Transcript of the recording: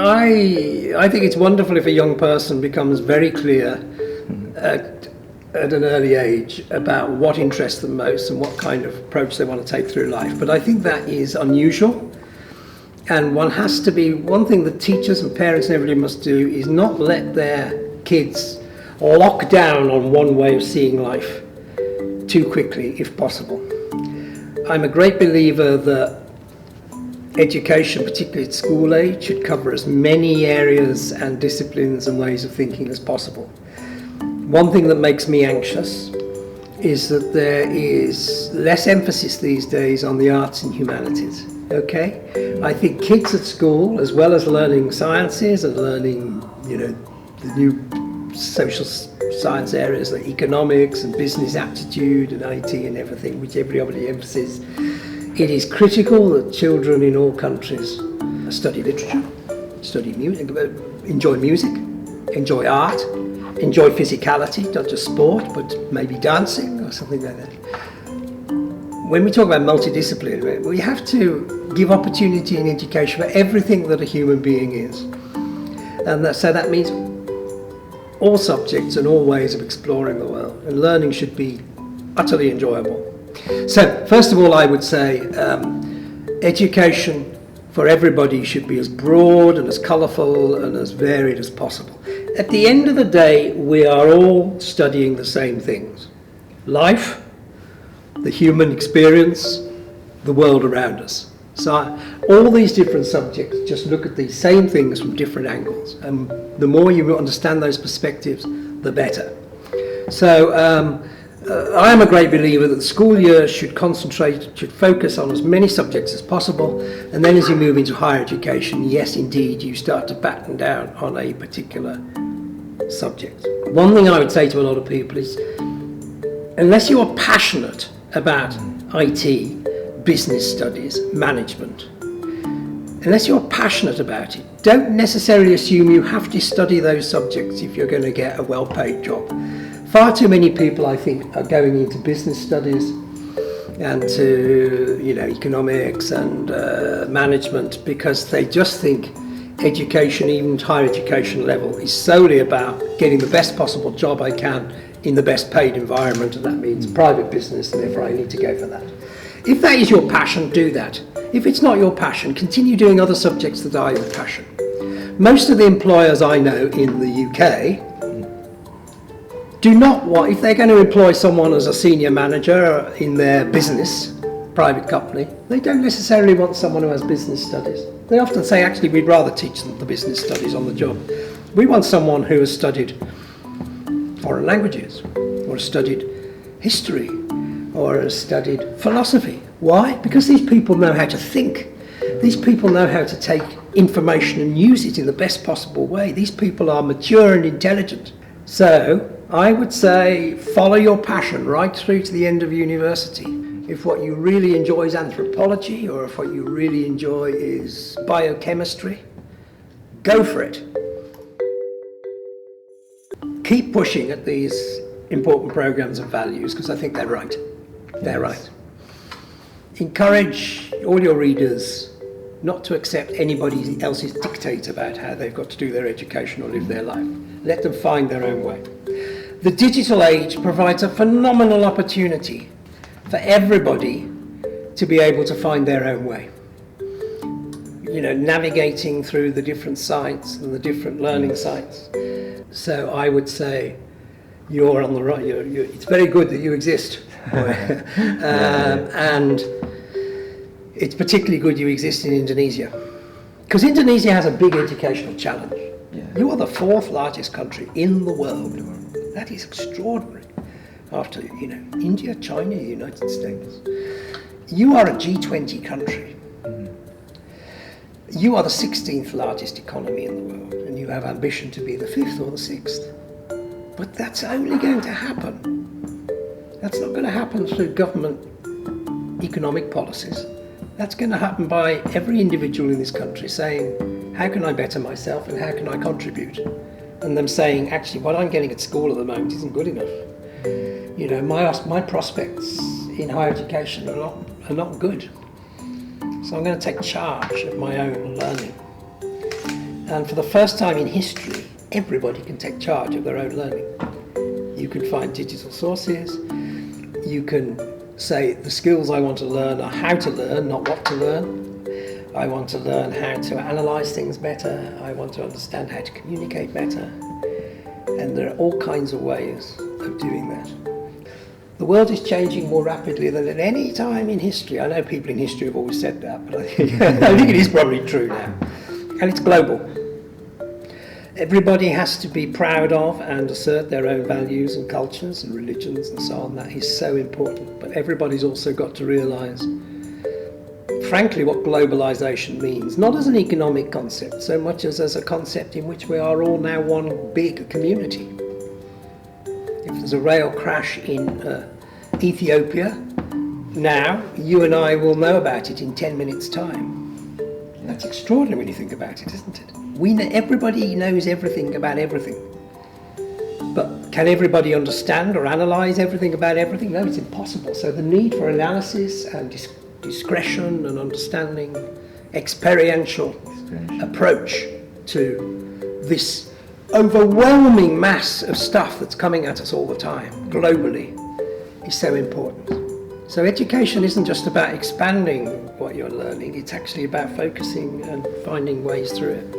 I think it's wonderful if a young person becomes very clear at an early age about what interests them most and what kind of approach they want to take through life. But I think that is unusual. And one thing that teachers and parents and everybody must do is not let their kids lock down on one way of seeing life too quickly, if possible. I'm a great believer that education, particularly at school age, should cover as many areas and disciplines and ways of thinking as possible. One thing that makes me anxious is that there is less emphasis these days on the arts and humanities. Okay? I think kids at school, as well as learning sciences and learning, the new social science areas like economics and business aptitude and IT and everything, which everybody emphasizes, it is critical that children in all countries study literature, study music, enjoy music, enjoy art, enjoy physicality, not just sport, but maybe dancing or something like that. When we talk about multidisciplinary, we have to give opportunity in education for everything that a human being is. And so that means all subjects and all ways of exploring the world. And learning should be utterly enjoyable. So, first of all, I would say education for everybody should be as broad and as colourful and as varied as possible. At the end of the day, we are all studying the same things. Life, the human experience, the world around us. So all these different subjects just look at these same things from different angles. And the more you understand those perspectives, the better. So I am a great believer that the school year should focus on as many subjects as possible. And then as you move into higher education, yes, indeed, you start to batten down on a particular subject. One thing I would say to a lot of people is, unless you are passionate about IT, business studies, management, unless you're passionate about it, don't necessarily assume you have to study those subjects if you're going to get a well-paid job. Far too many people, I think, are going into business studies and to, economics and management because they just think education, even higher education level, is solely about getting the best possible job I can in the best paid environment, and that means private business, and therefore I need to go for that. If that is your passion, do that. If it's not your passion, continue doing other subjects that are your passion. Most of the employers I know in the UK do not want, if they're going to employ someone as a senior manager in their business, private company, they don't necessarily want someone who has business studies. They often say, actually, we'd rather teach them the business studies on the job. We want someone who has studied foreign languages, or has studied history, or has studied philosophy. Why? Because these people know how to think. These people know how to take information and use it in the best possible way. These people are mature and intelligent. So I would say follow your passion right through to the end of university. If what you really enjoy is anthropology, or if what you really enjoy is biochemistry, go for it. Keep pushing at these important programs of values, because I think they're right. They're right. Encourage all your readers not to accept anybody else's dictate about how they've got to do their education or live their life. Let them find their own way. The digital age provides a phenomenal opportunity for everybody to be able to find their own way. Navigating through the different sites and the different learning sites. So I would say you're on the right. It's very good that you exist. And it's particularly good you exist in Indonesia, because Indonesia has a big educational challenge. Yeah. You are the fourth largest country in the world. That is extraordinary. After India, China, the United States, you are a G20 country. You are the 16th largest economy in the world, and you have ambition to be the 5th or the 6th. But that's only going to happen. That's not going to happen through government economic policies. That's going to happen by every individual in this country saying, how can I better myself and how can I contribute? And them saying, actually, what I'm getting at school at the moment isn't good enough. My prospects in higher education are not good. So I'm going to take charge of my own learning. And for the first time in history, everybody can take charge of their own learning. You can find digital sources. You can say the skills I want to learn are how to learn, not what to learn. I want to learn how to analyse things better. I want to understand how to communicate better. And there are all kinds of ways of doing that. The world is changing more rapidly than at any time in history. I know people in history have always said that, but I think it is probably true now. And it's global. Everybody has to be proud of and assert their own values and cultures and religions and so on. That is so important. But everybody's also got to realise, frankly, what globalization means, not as an economic concept, so much as a concept in which we are all now one big community. If there's a rail crash in Ethiopia, now you and I will know about it in 10 minutes' time. That's extraordinary when you think about it, isn't it? Everybody knows everything about everything. But can everybody understand or analyse everything about everything? No, it's impossible. So the need for analysis and discretion and understanding, experiential approach to this overwhelming mass of stuff that's coming at us all the time, globally, is so important. So education isn't just about expanding what you're learning, it's actually about focusing and finding ways through it.